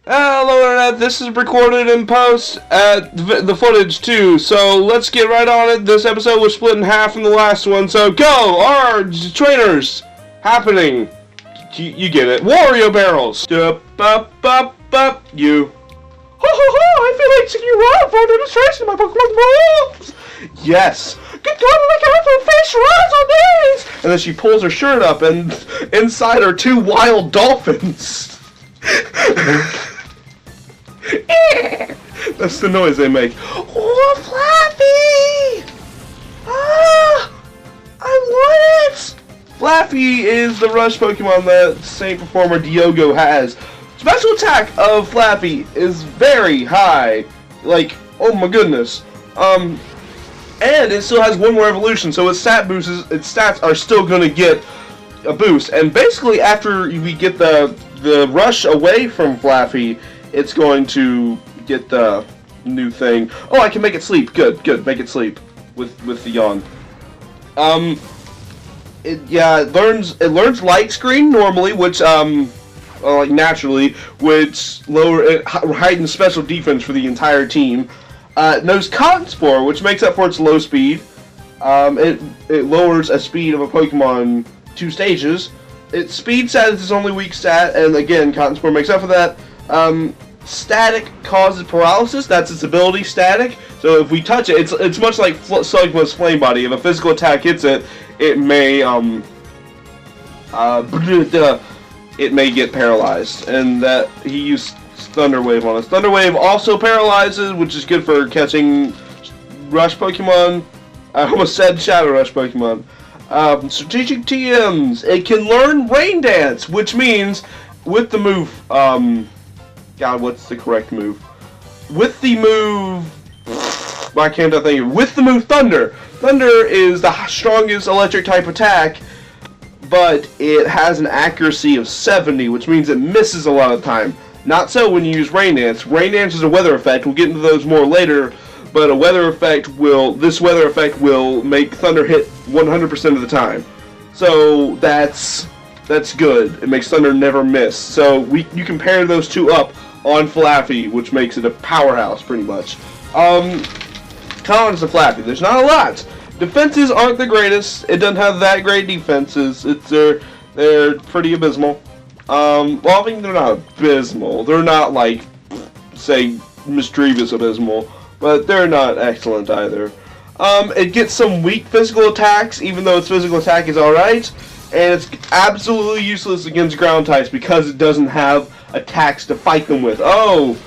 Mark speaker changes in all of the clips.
Speaker 1: Hello Internet, this is recorded in post at the footage too, so let's get right on it. This episode was split in half from the last one, so go! Our trainers! Happening! You get it. Wario barrels! You. Ho ho ho! I feel like taking you around for a demonstration of my Pokemon moves! Yes! Good God, I can't have fish runs on these! And then she pulls her shirt up, and inside are two wild dolphins. That's the noise they make. Oh, Flappy! Ah! I want it! Flappy is the rush Pokemon that the same performer Diogo has. Special attack of Flappy is very high. Like, oh my goodness. And it still has one more evolution, so its stats are still gonna get a boost. And basically after we get the rush away from Flappy, it's going to get the new thing. Oh, I can make it sleep. Good. Make it sleep with the yawn. It learns light screen normally, which like naturally, which it heightens special defense for the entire team. It knows Cotton Spore, which makes up for its low speed. It lowers a speed of a Pokemon 2 stages. Its speed stat is its only weak stat, and again, Cotton Spore makes up for that. Static causes paralysis. That's its ability, static. So if we touch it, it's much like Slugma's Flame Body. If a physical attack hits it, it may get paralyzed. And that he used Thunder Wave on us. Thunder Wave also paralyzes, which is good for catching Rush Pokemon. I almost said Shadow Rush Pokemon. Strategic TMs. It can learn Rain Dance, which means with the move, God, what's the correct move? With the move, why can't I think of it? With the move Thunder. Thunder is the strongest electric type attack, but it has an accuracy of 70, which means it misses a lot of the time. Not so when you use Rain Dance. Rain Dance is a weather effect. We'll get into those more later, but this weather effect will make Thunder hit 100% of the time. So that's good. It makes Thunder never miss. So you can pair those two up on Flappy, which makes it a powerhouse pretty much. Cons to Flappy. There's not a lot. Defenses aren't the greatest. It doesn't have that great defenses. They're pretty abysmal. Well, I think they're not abysmal. They're not like, say, mischievous abysmal, but they're not excellent either. It gets some weak physical attacks, even though its physical attack is alright, and it's absolutely useless against ground types because it doesn't have attacks to fight them with. Oh,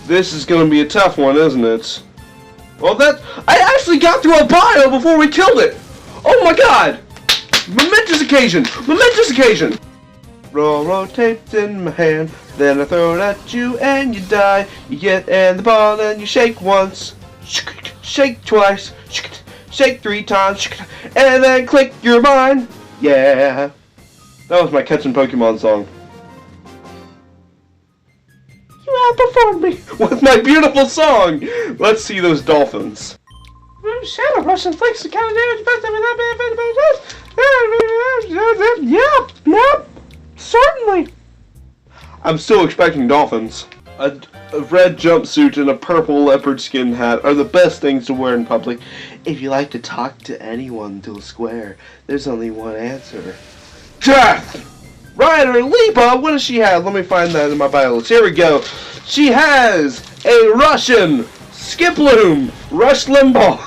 Speaker 1: this is going to be a tough one, isn't it? Well, I actually got through a bio before we killed it! Oh my god! Momentous occasion! Momentous occasion! Roll tapes in my hand, then I throw it at you and you die. You get in the ball and you shake once, shake twice, shake 3 times, and then click your mind. Yeah. That was my catching Pokemon song. You outperformed me with my beautiful song. Let's see those dolphins. Shadow Rush inflicts the kind of damage best Yep. Certainly. I'm still expecting dolphins. A red jumpsuit and a purple leopard skin hat are the best things to wear in public. If you like to talk to anyone to a square, there's only one answer. Death! Rider Limbaughs, what does she have? Let me find that in my bio list. Here we go. She has a Russian Skiploom, Rush Limbaughs.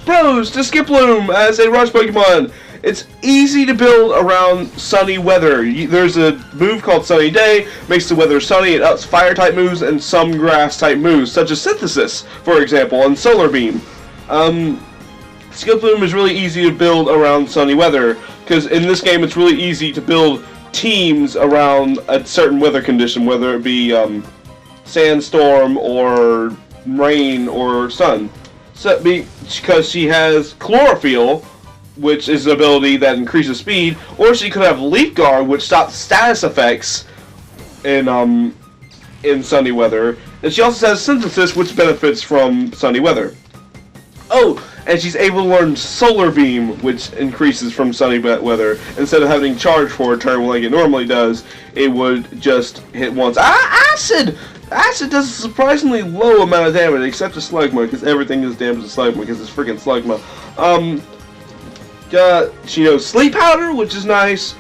Speaker 1: Pros to Skiploom as a Rush Pokemon. It's easy to build around sunny weather. There's a move called Sunny Day, makes the weather sunny. It ups fire type moves and some grass type moves, such as Synthesis, for example, and Solar Beam. Skiploom is really easy to build around sunny weather, because in this game it's really easy to build teams around a certain weather condition, whether it be sandstorm or rain or sun. So, because she has Chlorophyll, which is an ability that increases speed, or she could have Leaf Guard, which stops status effects in sunny weather. And she also has Synthesis, which benefits from sunny weather. Oh, and she's able to learn Solar Beam, which increases from sunny weather. Instead of having charge for a turn like it normally does, it would just hit once. Acid! Acid does a surprisingly low amount of damage, except to Slugma, because everything is damage to Slugma, because it's freaking Slugma. She knows Sleep Powder, which is nice.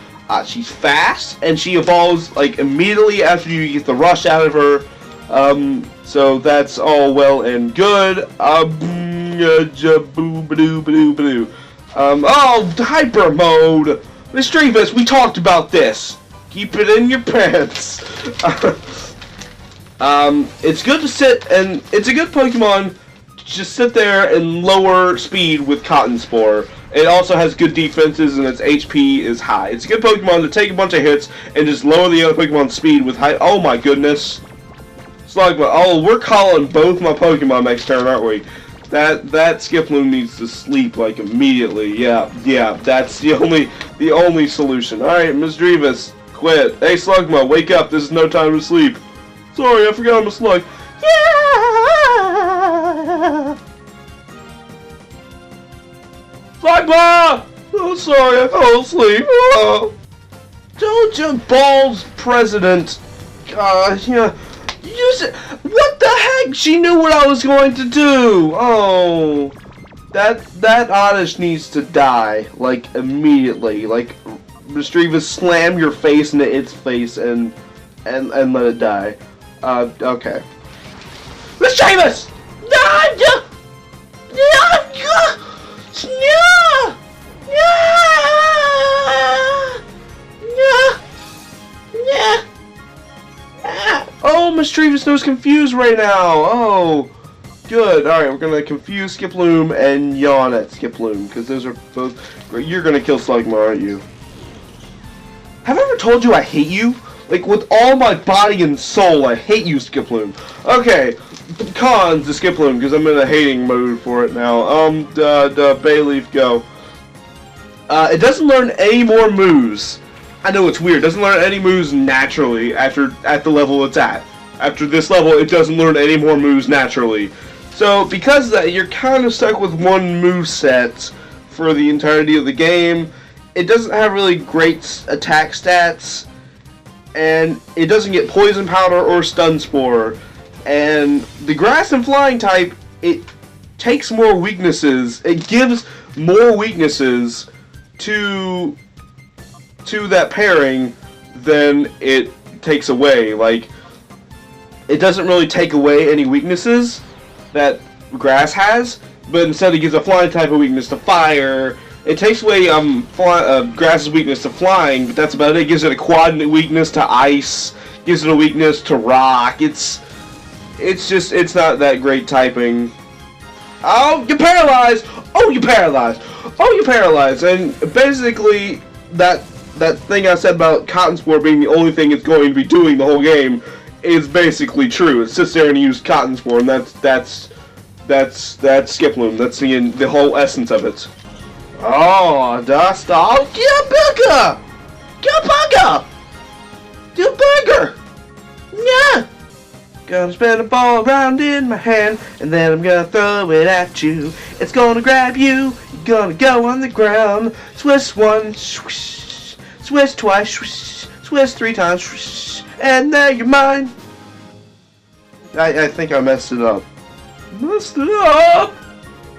Speaker 1: She's fast, and she evolves like immediately after you get the rush out of her. So that's all well and good. Oh, hyper mode. Mischievous, we talked about this. Keep it in your pants. It's good to sit, and it's a good Pokemon to just sit there and lower speed with Cotton Spore. It also has good defenses, and its HP is high. It's a good Pokemon to take a bunch of hits and just lower the other Pokemon's speed with high. Oh my goodness. Slugma. Oh, we're calling both my Pokemon next turn, aren't we? That Skiploom needs to sleep like immediately. Yeah, that's the only solution. Alright, Mischievous, quit. Hey Slugma, wake up, this is no time to sleep. Sorry, I forgot I'm a slug. Yeah! Slugma! Oh, sorry, I fell asleep. Oh. Doja Ball's president. Yeah. What the heck? She knew what I was going to do. Oh, that Oddish needs to die like immediately. Like, Mischievous, slam your face into its face and let it die. Okay. Mischievous! Oh, Mischievous knows Confuse right now. Oh, good. Alright, we're gonna Confuse Skiploom and yawn at Skiploom, because those are both. You're gonna kill Slugma, aren't you? Have I ever told you I hate you? Like, with all my body and soul, I hate you, Skiploom. Okay, cons to Skiploom, because I'm in a hating mode for it now. Bayleaf, go. It doesn't learn any more moves. I know it's weird. It doesn't learn any moves naturally at the level it's at. After this level, it doesn't learn any more moves naturally. So, because of that, you're kind of stuck with one move set for the entirety of the game. It doesn't have really great attack stats, and it doesn't get Poison Powder or Stun Spore. And the Grass and Flying type, it takes more weaknesses. It gives more weaknesses to that pairing than it takes away. Like, it doesn't really take away any weaknesses that Grass has, but instead it gives a Flying type of weakness to Fire. It takes away Grass's weakness to Flying, but that's about it. It gives it a quad weakness to Ice, gives it a weakness to Rock. It's not that great typing. Oh, you're paralyzed! Oh, you're paralyzed! Oh, you're paralyzed! And basically, that thing I said about Cotton Spore being the only thing it's going to be doing the whole game is basically true. It sits there and uses Cotton Spore, and that's Skiploom. That's the whole essence of it. Oh, das da. Oh, get a burger! Get a burger! Get a burger! Yeah! Gonna spin a ball around in my hand, and then I'm gonna throw it at you. It's gonna grab you. You're gonna go on the ground. Swish once, swish. Swish twice, swish. Swish 3 times, swish. And there you're mine. I think I messed it up. Messed it up!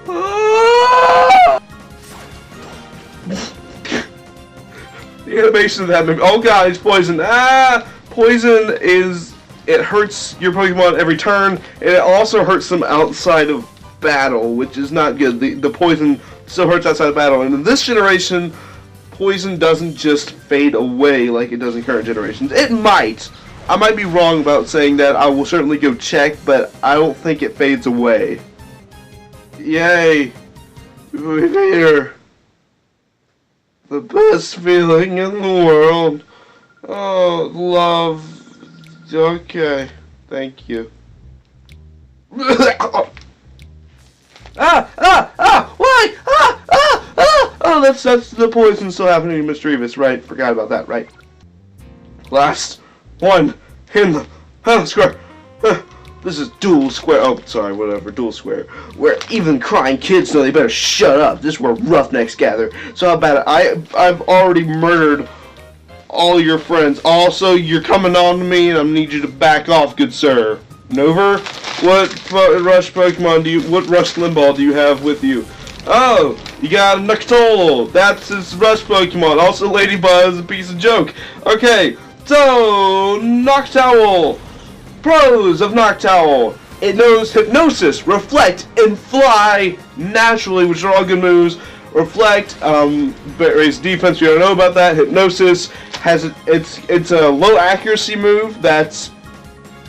Speaker 1: Ah! The animation of that movie. Oh god, it's poison. Poison it hurts your Pokemon every turn, and it also hurts them outside of battle, which is not good. The poison still hurts outside of battle, and in this generation, poison doesn't just fade away like it does in current generations. It might. I might be wrong about saying that. I will certainly go check, but I don't think it fades away. Yay! We're here. The best feeling in the world. Oh, love. Okay, thank you. Why? Oh, that's the poison still happening to Mischievous, right? Forgot about that, right? Last one in the square. This is dual square. Oh, sorry, whatever. Dual square. Where even crying kids know they better shut up. This is where roughnecks gather. So how about it? I've already murdered all your friends. Also, you're coming on to me, and I need you to back off, good sir. Nover, what rush Pokemon what rush Limbaugh do you have with you? Oh, you got a Noctowl. That's his rush Pokemon. Also, Ladybuzz is a piece of joke. Okay, so Noctowl. Pros of Noctowl. It knows Hypnosis, Reflect, and Fly naturally, which are all good moves. Reflect, raise defense. You don't know about that. Hypnosis has it's a low accuracy move that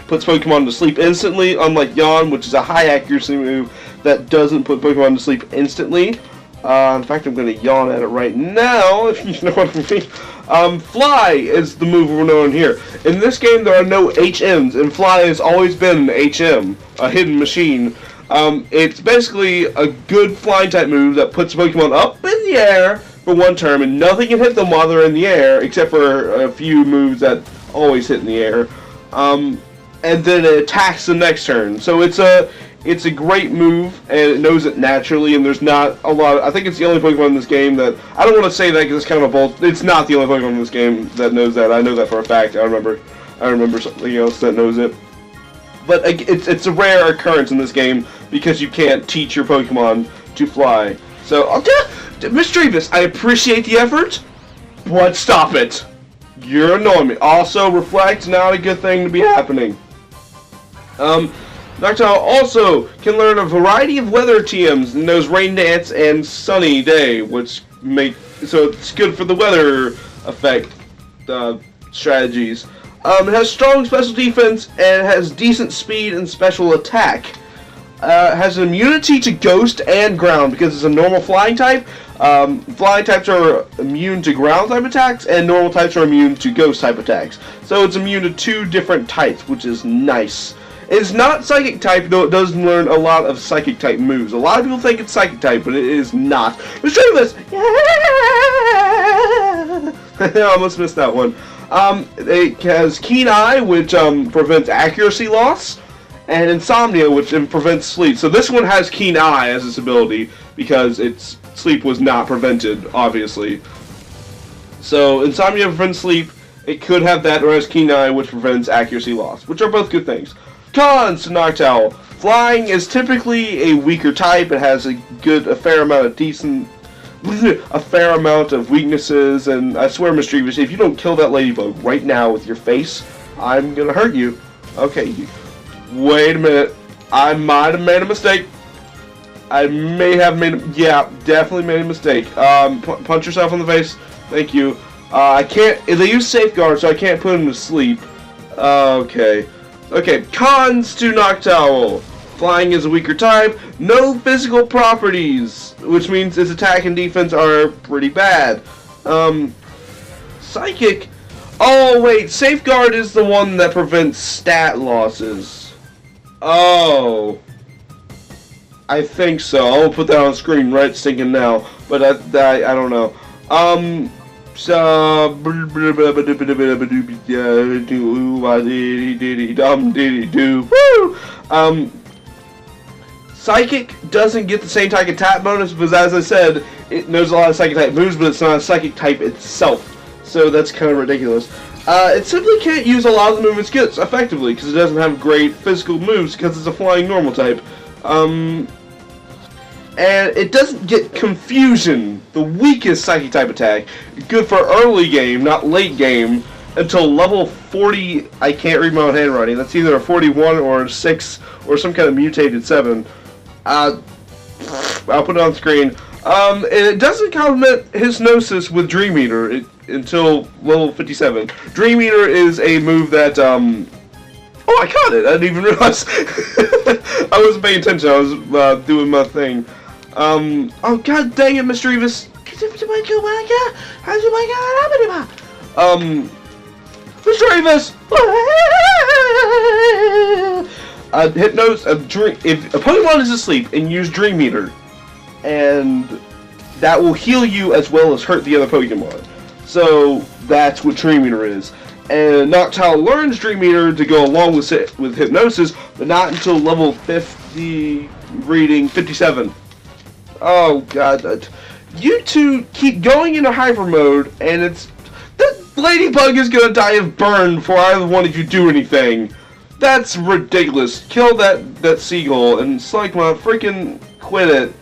Speaker 1: puts Pokemon to sleep instantly, unlike Yawn, which is a high accuracy move that doesn't put Pokemon to sleep instantly. In fact, I'm going to yawn at it right now, if you know what I mean. Fly is the move we're knowing here. In this game, there are no HMs, and Fly has always been an HM, a hidden machine. It's basically a good flying type move that puts Pokemon up in the air for one turn, and nothing can hit them while they're in the air, except for a few moves that always hit in the air. And then it attacks the next turn. So it's a great move, and it knows it naturally, and there's not a lot I think it's the only Pokemon in this game that, I don't want to say that because it's kind of a bold, it's not the only Pokemon in this game that knows that. I know that for a fact. I remember something else that knows it. But it's a rare occurrence in this game because you can't teach your Pokemon to fly. So, Mischievous, I appreciate the effort, but stop it. You're annoying me. Also, Reflect, not a good thing to be happening. Noctowl also can learn a variety of weather TMs and knows Rain Dance and Sunny Day, which so it's good for the weather effect strategies. It has strong special defense and has decent speed and special attack. Has an immunity to Ghost and Ground because it's a normal flying type. Flying types are immune to Ground type attacks, and normal types are immune to Ghost type attacks. So it's immune to two different types, which is nice. It's not Psychic type, though it does learn a lot of Psychic type moves. A lot of people think it's Psychic type, but it is not. Mischievous! Yeah! I almost missed that one. It has Keen Eye, which prevents accuracy loss, and Insomnia, which prevents sleep. So this one has Keen Eye as its ability, because its sleep was not prevented, obviously. So Insomnia prevents sleep. It could have that, or has Keen Eye, which prevents accuracy loss, which are both good things. Cons to Noctowl. Flying is typically a weaker type. It has a fair amount of weaknesses, and I swear, Mischievous, if you don't kill that ladybug right now with your face, I'm gonna hurt you. Okay, wait a minute. I might have made a mistake. I may have definitely made a mistake. Punch yourself in the face. Thank you. I can't. They use Safeguard, so I can't put him to sleep. Okay. Okay, cons to Noctowl. Flying is a weaker type. No physical properties, which means its attack and defense are pretty bad. Psychic. Oh, wait. Safeguard is the one that prevents stat losses. Oh. I think so. I'll put that on screen right stinking now. But I don't know. So Psychic doesn't get the same type attack bonus because, as I said, it knows a lot of Psychic type moves, but it's not a Psychic type itself. So that's kind of ridiculous. It simply can't use a lot of the movement skills effectively because it doesn't have great physical moves because it's a flying normal type. And it doesn't get Confusion, the weakest Psychic type attack, good for early game, not late game, until level 40. I can't read my own handwriting. That's either a 41 or a 6 or some kind of mutated 7. I'll put it on screen. And it doesn't complement Hypnosis with Dream Eater until level 57. Dream Eater is a move that, oh, I caught it! I didn't even realize. I wasn't paying attention. I was doing my thing. Oh, god dang it, Mischievous. Mischievous! If a Pokemon is asleep and use Dream Eater, and that will heal you as well as hurt the other Pokemon. So that's what Dream Eater is. And Noctowl learns Dream Eater to go along with hypnosis, but not until level 50, reading 57. Oh god, you two keep going into hyper mode, and that ladybug is gonna die of burn before either one of you do anything. That's ridiculous. Kill that seagull, and Slugma, freaking quit it.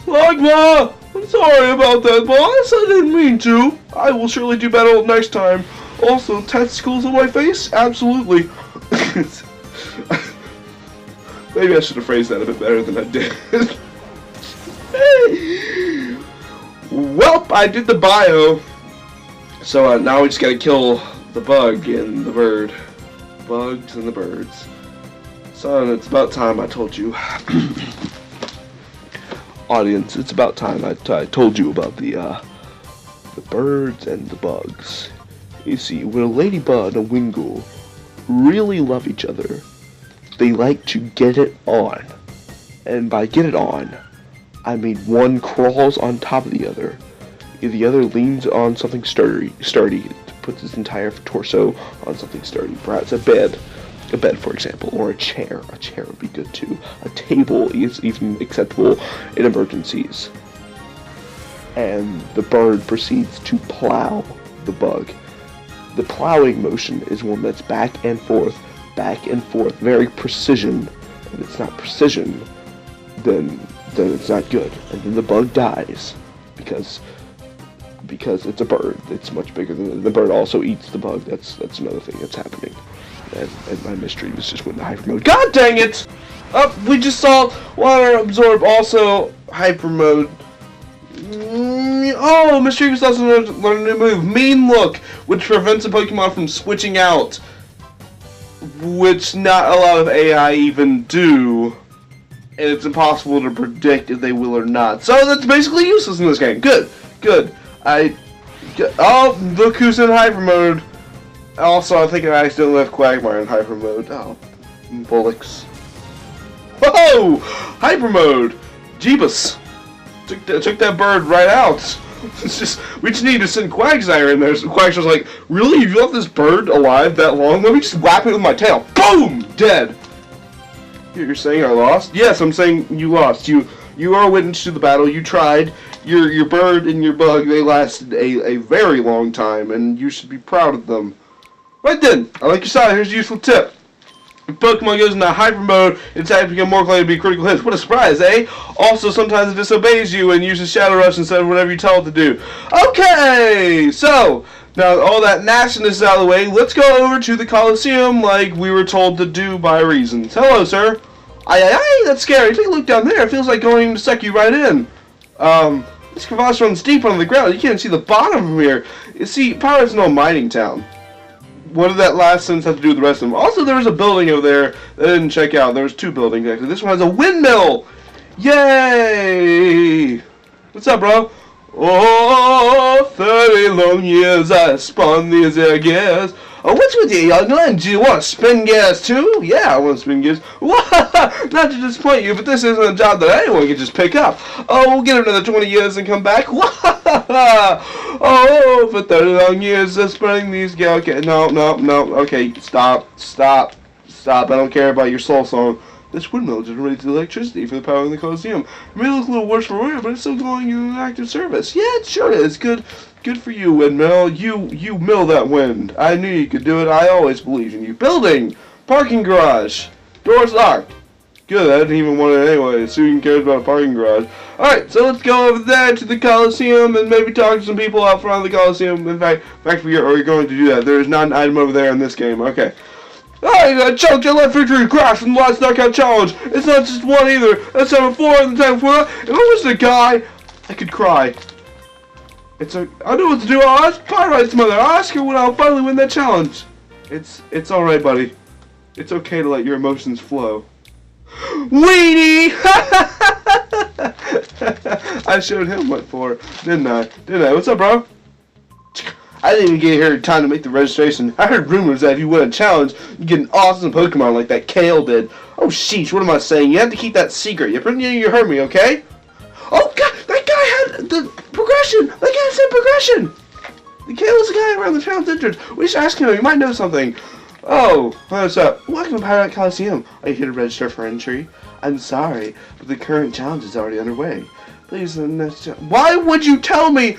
Speaker 1: Slugma, I'm sorry about that, boss. I didn't mean to. I will surely do better next time. Also, testicles on my face? Absolutely. Maybe I should have phrased that a bit better than I did. Welp, I did the bio. So now we just gotta kill the bug and the bird. Bugs and the birds. Son, it's about time I told you. Audience, it's about time I told you about the birds and the bugs. You see, when a ladybug and a wingull really love each other, they like to get it on. And by get it on, I mean one crawls on top of the other. The other leans on something sturdy, puts his entire torso on something sturdy. Perhaps a bed for example, or a chair. A chair would be good too. A table is even acceptable in emergencies. And the bird proceeds to plow the bug. The plowing motion is one that's back and forth, very precision. And it's not precision, then it's not good. And then the bug dies because it's a bird. It's much bigger than the bird. Also eats the bug. That's another thing that's happening. And my mystery was just went to hyper mode. God dang it! Oh, we just saw water absorb also hyper mode. Oh, Mischievous also learned a new move, Mean Look, which prevents a Pokemon from switching out, which not a lot of AI even do, and it's impossible to predict if they will or not. So that's basically useless in this game. Good. Oh, look who's in hyper mode. Also, I think I accidentally left Quagmire in hyper mode. Oh, bullocks. Whoa! Hyper mode! Jeebus! Took that bird right out. It's just, we just need to send Quagsire in there. So Quagsire's like, really? You left this bird alive that long? Let me just whap it with my tail. Boom! Dead. You're saying I lost? Yes, I'm saying you lost. You are a witness to the battle. You tried. Your bird and your bug, they lasted a very long time, and you should be proud of them. Right then, I like your side. Here's a useful tip. If Pokemon goes into hyper mode, its attack becomes more likely to be critical hits. What a surprise, eh? Also, sometimes it disobeys you and uses Shadow Rush instead of whatever you tell it to do. Okay, so now all that nastiness is out of the way, let's go over to the Colosseum like we were told to do by reasons. Hello, sir. Aye, that's scary. Take a look down there. It feels like going to suck you right in. This crevasse runs deep under the ground. You can't see the bottom from here. You see, Pyro's no mining town. What did that last sentence have to do with the rest of them? Also, there was a building over there that I didn't check out. There was two buildings, actually. This one has a windmill! Yay! What's up, bro? Oh, 30 long years I spun these air gears. Oh, what's with you, youngling? Do you want to spin gas too? Yeah, I want to spin gas. Not to disappoint you, but this isn't a job that anyone can just pick up. Oh, we'll get another 20 years and come back. Oh, for 30 long years of spinning these gas. Okay, no. Okay, stop. I don't care about your soul song. This windmill generates electricity for the power in the Colosseum. It may look a little worse for wear, but it's still going in active service. Yeah, it sure is. Good for you, windmill. You mill that wind. I knew you could do it. I always believed in you. Building! Parking garage! Doors locked. Good, I didn't even want it anyway. Susan cares about a parking garage. Alright, so let's go over there to the Colosseum and maybe talk to some people out front of the Colosseum. In fact, we're going to do that. There is not an item over there in this game. Okay. Alright, challenge your left victory crash from the last knockout challenge. It's not just one either. That's number 4 and the time before that. If I was the guy, I could cry. I know what to do. I'll ask Pyrite's mother. I'll ask her when I'll finally win that challenge. It's alright, buddy. It's okay to let your emotions flow. Weenie! I showed him what for, didn't I? What's up, bro? I didn't even get here in time to make the registration. I heard rumors that if you win a challenge, you get an awesome Pokemon like that Kale did. Oh, sheesh, what am I saying? You have to keep that secret. You heard me, okay? Oh, God, that guy had the progression. That guy said progression. Kale's the guy around the town's entrance. We should ask him. He might know something. Oh, what's up? Welcome to Pokemon Colosseum. Are you here to register for entry? I'm sorry, but the current challenge is already underway. Please, why would you tell me?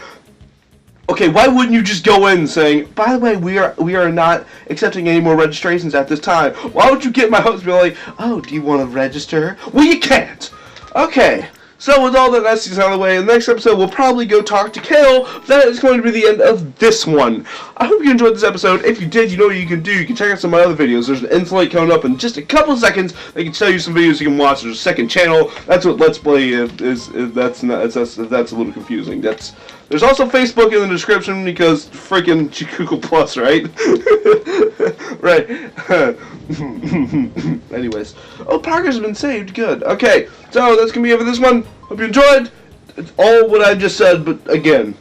Speaker 1: Okay, why wouldn't you just go in saying, by the way, we are not accepting any more registrations at this time. Why would you get my hopes be like, oh, do you want to register? Well, you can't. Okay. So with all that nastiness out of the way, in the next episode we'll probably go talk to Kale. That is going to be the end of this one. I hope you enjoyed this episode. If you did, you know what you can do. You can check out some of my other videos. There's an inflate coming up in just a couple of seconds. They can tell you some videos you can watch. There's a second channel. That's what Let's Play is. That's a little confusing. There's also Facebook in the description because freaking Google Plus, right? Right. Anyways. Oh, Parker's been saved. Good. Okay. So that's going to be it for this one. Hope you enjoyed. It's all what I just said, but again,